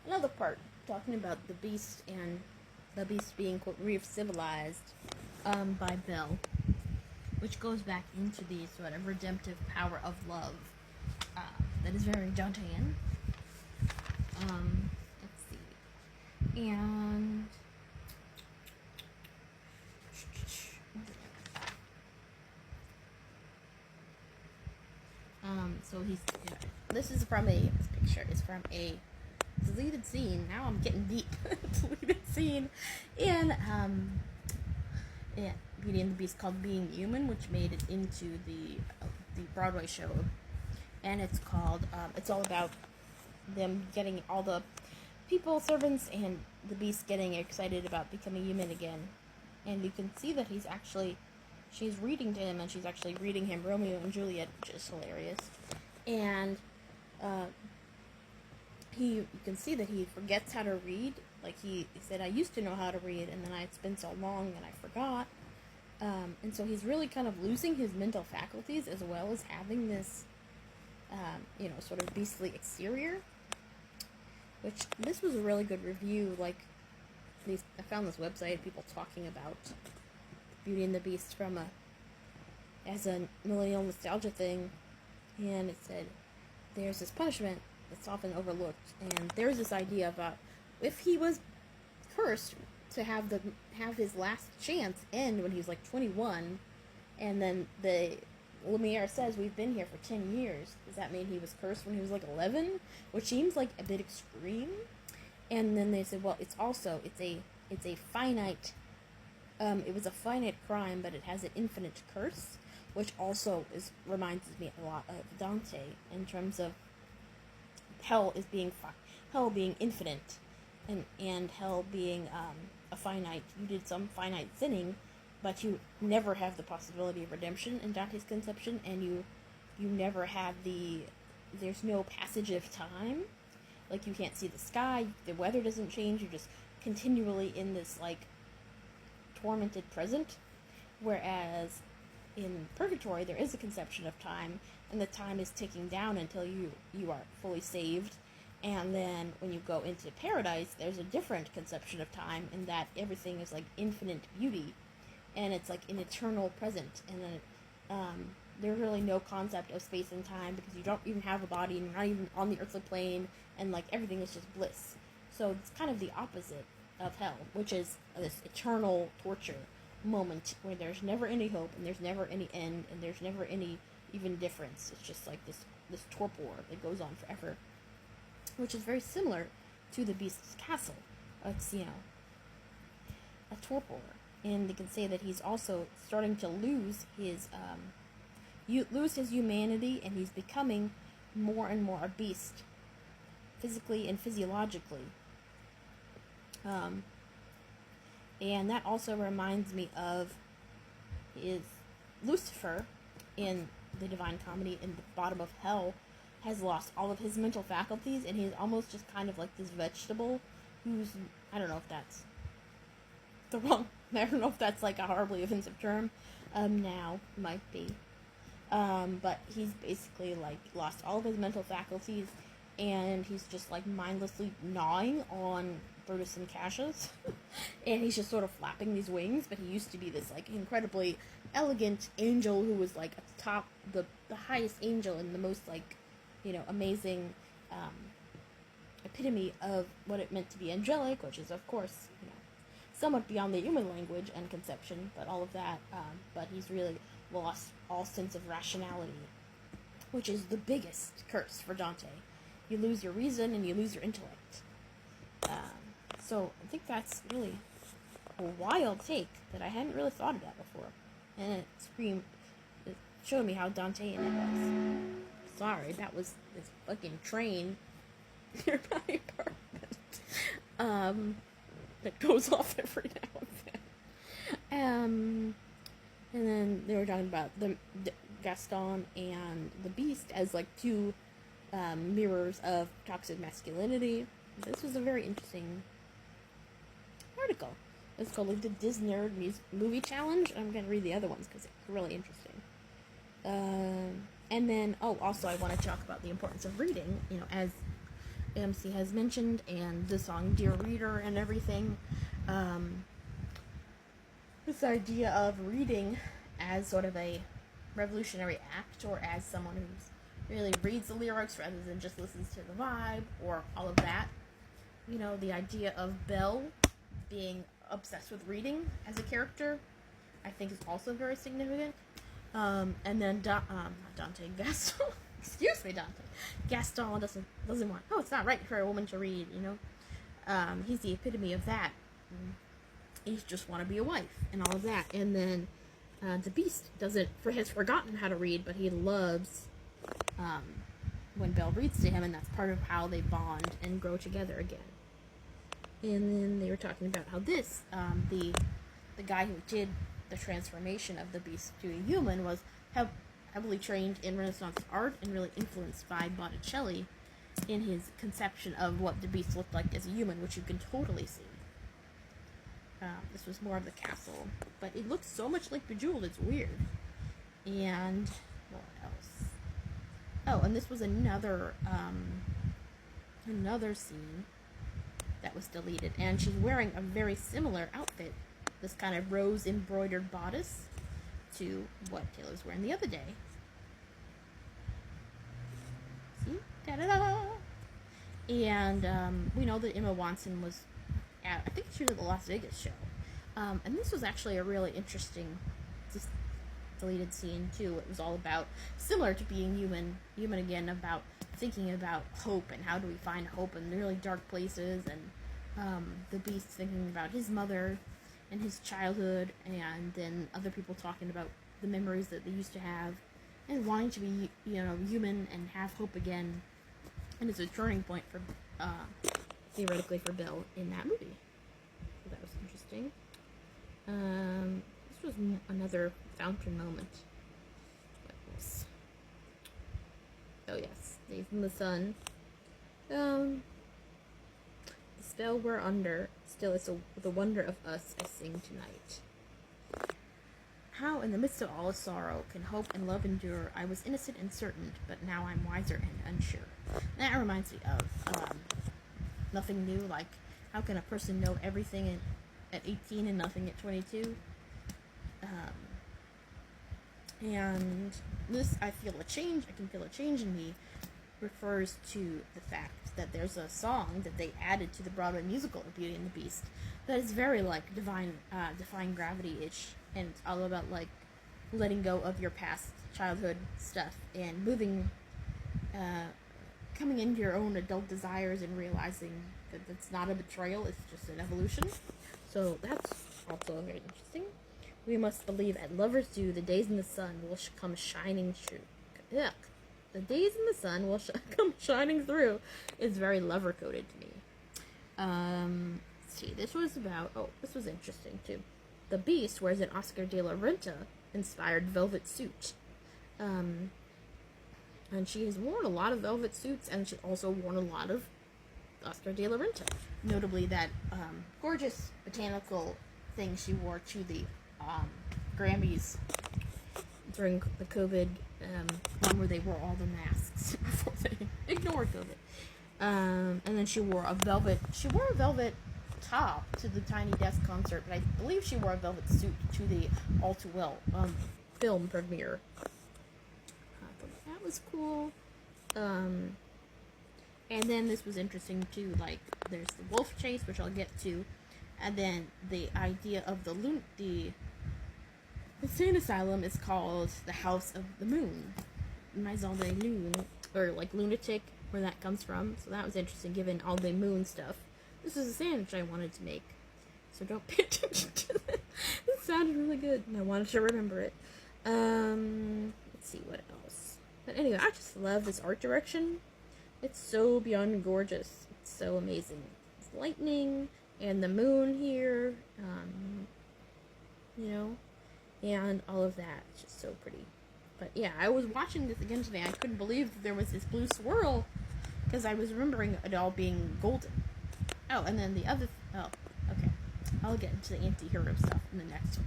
another part talking about the Beast and the Beast being quote re-civilized by Belle, which goes back into the sort of redemptive power of love that is very Dantean. Let's see, and so he's. This is from a. This picture is from a deleted scene. Now I'm getting deep. Deleted scene in Beauty and the Beast called Being Human, which made it into the Broadway show, and it's called. It's all about them getting all the people, servants, and the Beast getting excited about becoming human again, and you can see that she's reading to him, and she's actually reading him Romeo and Juliet, which is hilarious. And you can see that he forgets how to read. Like he said, I used to know how to read, and then it's been so long that I forgot. And so he's really kind of losing his mental faculties as well as having this, sort of beastly exterior. Which, this was a really good review. Like, I found this website, people talking about Beauty and the Beast as a millennial nostalgia thing, and it said, there's this punishment that's often overlooked, and there's this idea about if he was cursed to have his last chance end when he was like 21, and then the Lumiere says we've been here for 10 years. Does that mean he was cursed when he was like 11? Which seems like a bit extreme. And then they said, well, it's a finite. It was a finite crime, but it has an infinite curse, which also reminds me a lot of Dante in terms of hell being infinite, and hell being a finite. You did some finite sinning, but you never have the possibility of redemption in Dante's conception, and you never have there's no passage of time. Like, you can't see the sky, the weather doesn't change, you're just continually in this, like, tormented present. Whereas in purgatory, there is a conception of time, and the time is ticking down until you are fully saved. And then when you go into paradise, there's a different conception of time, in that everything is like infinite beauty, and it's like an eternal present. And then there's really no concept of space and time, because you don't even have a body, and you're not even on the earthly plane, and like everything is just bliss. So it's kind of the opposite of hell, which is this eternal torture moment where there's never any hope, and there's never any end, and there's never any even difference. It's just like this torpor that goes on forever, which is very similar to the Beast's castle. It's, a torpor. And you can say that he's also starting to lose his humanity, and he's becoming more and more a beast, physically and physiologically. And that also reminds me of Lucifer in the Divine Comedy. In the bottom of hell, has lost all of his mental faculties, and he's almost just kind of like this vegetable who's, I don't know if that's I don't know if that's like a horribly offensive term, now, might be, but he's basically like lost all of his mental faculties, and he's just like mindlessly gnawing on Brutus and Cassius, and he's just sort of flapping these wings. But he used to be this like incredibly elegant angel who was like at the top, the highest angel, and the most like, amazing epitome of what it meant to be angelic, which is of course, somewhat beyond the human language and conception, but all of that, but he's really lost all sense of rationality, which is the biggest curse for Dante. You lose your reason, and you lose your intellect. So I think that's really a wild take that I hadn't really thought of that before, and it showed me how Dantean it was. Sorry, that was this fucking train near my apartment. That goes off every now and then. And then they were talking about the Gaston and the Beast as like two mirrors of toxic masculinity. This was a very interesting article. It's called like the Disney Movie Challenge. I'm going to read the other ones because it's really interesting. And then, also I want to talk about the importance of reading, as AMC has mentioned, and the song Dear Reader and everything. This idea of reading as sort of a revolutionary act, or as someone who really reads the lyrics rather than just listens to the vibe, or all of that. You know, the idea of Belle being obsessed with reading as a character, I think, is also very significant. And then not Dante, Gaston. Excuse me, Dante. Gaston doesn't want. Oh, it's not right for a woman to read. You know, he's the epitome of that. He just want to be a wife and all of that. And then the Beast has forgotten how to read, but he loves when Belle reads to him, and that's part of how they bond and grow together again. And then they were talking about how this, the guy who did the transformation of the Beast to a human was heavily trained in Renaissance art and really influenced by Botticelli in his conception of what the Beast looked like as a human, which you can totally see. This was more of the castle, but it looks so much like Bejeweled, it's weird. And what else? Oh, and this was another scene that was deleted, and she's wearing a very similar outfit, this kind of rose embroidered bodice, to what Taylor was wearing the other day. See? Da-da-da! And we know that Emma Watson was at, I think she was at the Las Vegas show. And this was actually a really interesting deleted scene, too. It was all about, similar to being human again, about thinking about hope and how do we find hope in really dark places, and the Beast thinking about his mother and his childhood, and then other people talking about the memories that they used to have, and wanting to be, human and have hope again. And it's a turning point for, theoretically, for Belle in that movie. So that was interesting. This was another fountain moment. What else? Oh yes, Days in the Sun. The spell we're under still is the wonder of us I sing tonight. How in the midst of all sorrow can hope and love endure? I was innocent and certain, but now I'm wiser and unsure. And that reminds me of Nothing New. Like, how can a person know everything at 18 and nothing at 22? And this, I can feel a change in me, refers to the fact that there's a song that they added to the Broadway musical of Beauty and the Beast that is very, like, Defying Gravity-ish, and it's all about, like, letting go of your past childhood stuff and moving, coming into your own adult desires and realizing that it's not a betrayal, it's just an evolution. So that's also very interesting. We must believe at lovers do, the days in the sun will come shining through. Yuck. The days in the sun will come shining through is very lover-coded to me. Let's see, this was interesting too. The Beast wears an Oscar de la Renta inspired velvet suit. And she has worn a lot of velvet suits, and she's also worn a lot of Oscar de la Renta. Notably that gorgeous botanical thing she wore to the Grammys during the COVID one where they wore all the masks before they ignored COVID. And then she wore a velvet top to the Tiny Desk concert, but I believe she wore a velvet suit to the All Too Well film premiere. I thought that was cool. And then this was interesting too, like, there's the wolf chase, which I'll get to, and then the idea of the insane asylum is called the House of the Moon, Maison de Lune, or like lunatic, where that comes from. So that was interesting, given all the moon stuff. This is a sandwich I wanted to make, so don't pay attention to that. It sounded really good, and I wanted to remember it. Let's see what else. But anyway, I just love this art direction. It's so beyond gorgeous. It's so amazing. It's lightning and the moon here, and all of that. It's just so pretty. But yeah, I was watching this again today. I couldn't believe that there was this blue swirl, because I was remembering it all being golden. Oh, and then the other... okay. I'll get into the anti-hero stuff in the next one.